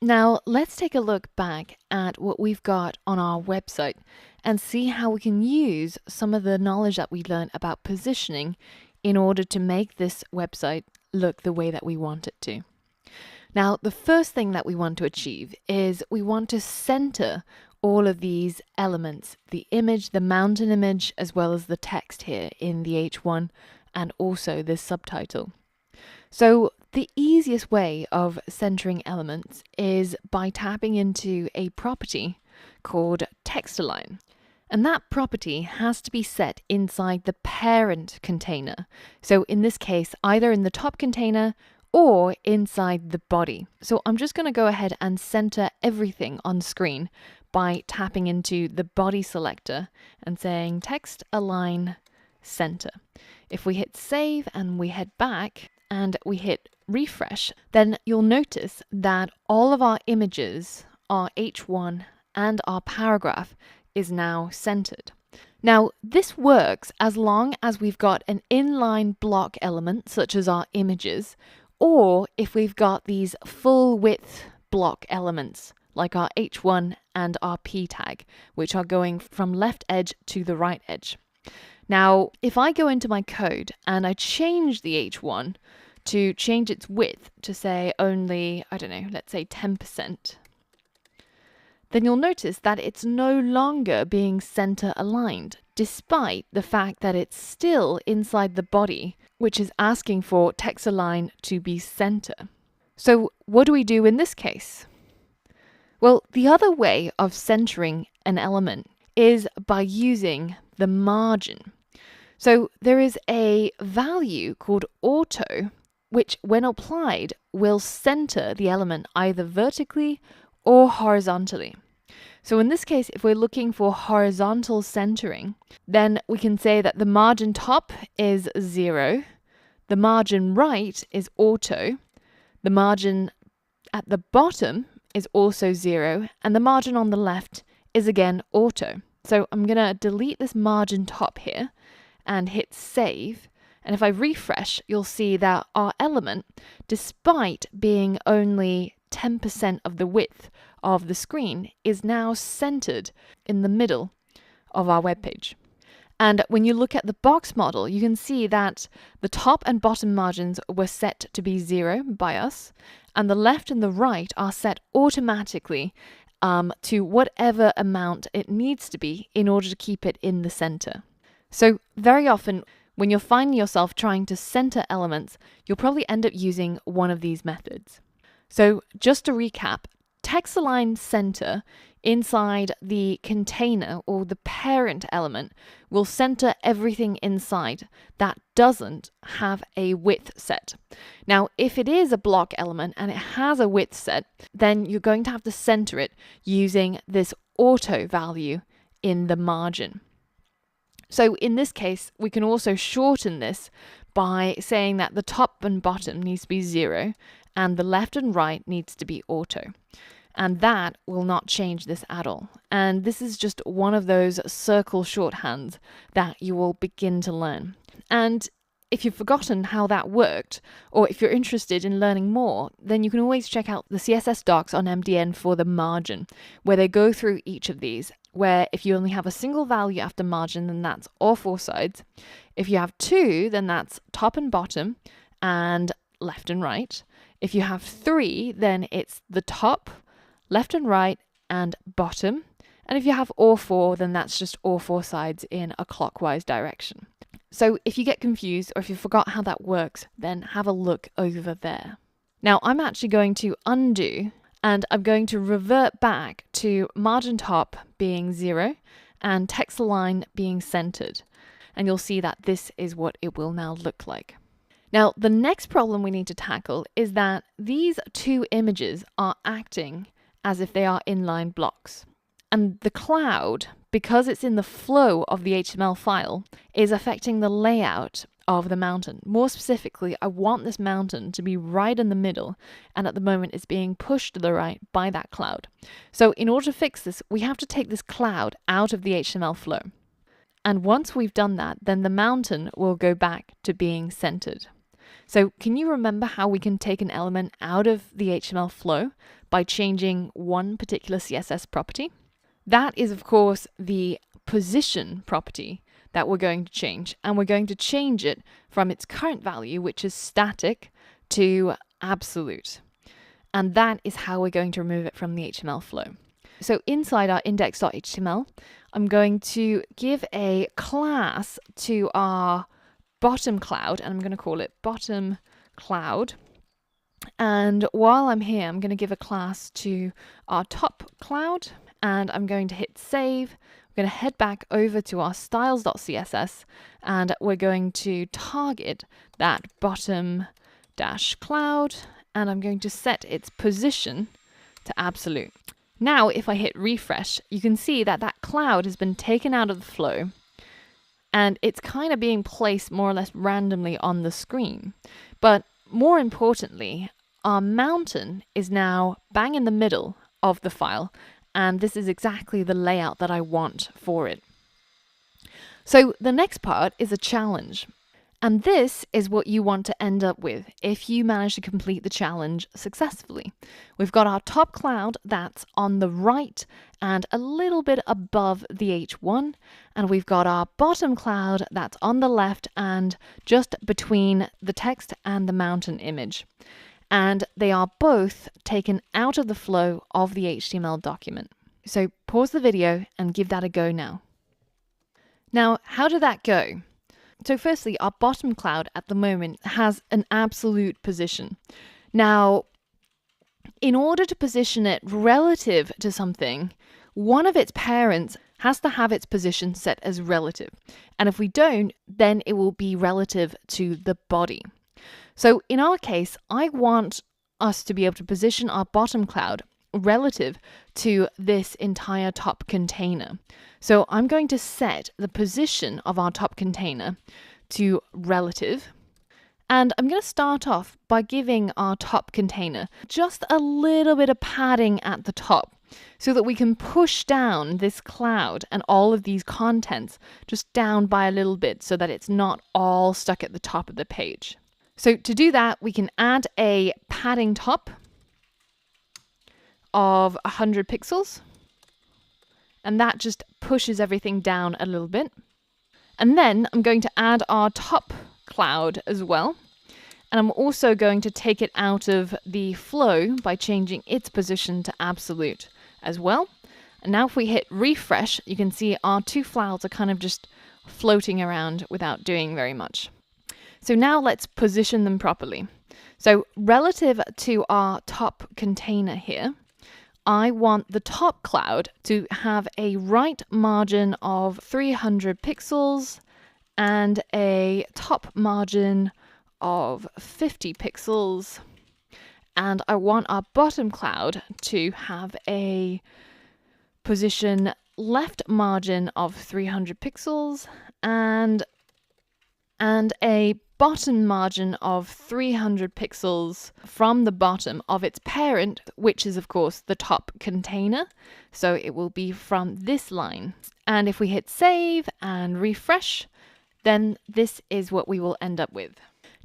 Now let's take a look back at what we've got on our website and see how we can use some of the knowledge that we learned about positioning in order to make this website look the way that we want it to. Now, the first thing that we want to achieve is we want to center all of these elements, the image, the mountain image, as well as the text here in the H1 and also this subtitle. So the easiest way of centering elements is by tapping into a property called text align. And that property has to be set inside the parent container. So in this case, either in the top container or inside the body. So I'm just going to go ahead and center everything on screen by tapping into the body selector and saying text align center. If we hit save and we head back and we hit refresh, then you'll notice that all of our images, our H1 and our paragraph is now centered. Now, this works as long as we've got an inline block element, such as our images, or if we've got these full width block elements, like our H1 and our P tag, which are going from left edge to the right edge. Now, if I go into my code and I change the H1 to change its width to say only, I don't know, let's say 10%, then you'll notice that it's no longer being center aligned, despite the fact that it's still inside the body, which is asking for text align to be center. So what do we do in this case? Well, the other way of centering an element is by using the margin. So there is a value called auto, which when applied will center the element either vertically or horizontally. So in this case, if we're looking for horizontal centering, then we can say that the margin top is 0, the margin right is auto, the margin at the bottom is also 0, and the margin on the left is again auto. So I'm going to delete this margin top here and hit save. And if I refresh, you'll see that our element, despite being only 10% of the width of the screen, is now centered in the middle of our web page. And when you look at the box model, you can see that the top and bottom margins were set to be 0 by us, and the left and the right are set automatically to whatever amount it needs to be in order to keep it in the center. So very often, when you're finding yourself trying to center elements, you'll probably end up using one of these methods. So just to recap, text align center inside the container or the parent element will center everything inside that doesn't have a width set. Now, if it is a block element and it has a width set, then you're going to have to center it using this auto value in the margin. So in this case, we can also shorten this by saying that the top and bottom needs to be 0 and the left and right needs to be auto. And that will not change this at all. And this is just one of those circle shorthands that you will begin to learn. And if you've forgotten how that worked, or if you're interested in learning more, then you can always check out the CSS docs on MDN for the margin, where they go through each of these, where if you only have a single value after margin, then that's all 4 sides. If you have 2, then that's top and bottom and left and right. If you have 3, then it's the top, left and right, and bottom. And if you have all 4, then that's just all 4 sides in a clockwise direction. So if you get confused or if you forgot how that works, then have a look over there. Now I'm actually going to undo and I'm going to revert back to margin top being 0 and text align being centered. And you'll see that this is what it will now look like. Now, the next problem we need to tackle is that these 2 images are acting as if they are inline blocks. And the cloud, because it's in the flow of the HTML file, is affecting the layout of the mountain. More specifically, I want this mountain to be right in the middle, and at the moment it's being pushed to the right by that cloud. So in order to fix this, we have to take this cloud out of the HTML flow. And once we've done that, then the mountain will go back to being centered. So can you remember how we can take an element out of the HTML flow by changing one particular CSS property. That is, of course, the position property that we're going to change. And we're going to change it from its current value, which is static, to absolute. And that is how we're going to remove it from the HTML flow. So inside our index.html, I'm going to give a class to our bottom cloud, and I'm going to call it bottom cloud. And while I'm here, I'm going to give a class to our top cloud, and I'm going to hit save. We're going to head back over to our styles.css, and we're going to target that bottom dash cloud, and I'm going to set its position to absolute. Now, if I hit refresh, you can see that that cloud has been taken out of the flow, and it's kind of being placed more or less randomly on the screen. But more importantly, our mountain is now bang in the middle of the file, and this is exactly the layout that I want for it. So the next part is a challenge. And this is what you want to end up with if you manage to complete the challenge successfully. We've got our top cloud that's on the right and a little bit above the H1. And we've got our bottom cloud that's on the left and just between the text and the mountain image. And they are both taken out of the flow of the HTML document. So pause the video and give that a go now. Now, how did that go? So firstly, our bottom cloud at the moment has an absolute position. Now, in order to position it relative to something, one of its parents has to have its position set as relative. And if we don't, then it will be relative to the body. So in our case, I want us to be able to position our bottom cloud relative to this entire top container. So I'm going to set the position of our top container to relative. And I'm going to start off by giving our top container just a little bit of padding at the top so that we can push down this cloud and all of these contents just down by a little bit so that it's not all stuck at the top of the page. So to do that, we can add a padding top of 100 pixels, and that just pushes everything down a little bit. And then I'm going to add our top cloud as well, and I'm also going to take it out of the flow by changing its position to absolute as well. And now if we hit refresh, you can see our two clouds are kind of just floating around without doing very much. So now let's position them properly. So relative to our top container here, I want the top cloud to have a right margin of 300 pixels and a top margin of 50 pixels. And I want our bottom cloud to have a position left margin of 300 pixels and a bottom margin of 300 pixels from the bottom of its parent, which is of course the top container. So it will be from this line. And if we hit save and refresh, then this is what we will end up with.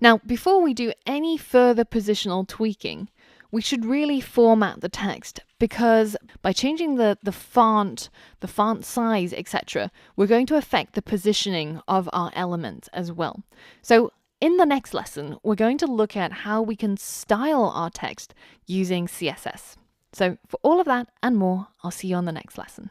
Now, before we do any further positional tweaking, we should really format the text, because by changing the font size, etc., we're going to affect the positioning of our elements as well. So in the next lesson, we're going to look at how we can style our text using CSS. So for all of that and more, I'll see you on the next lesson.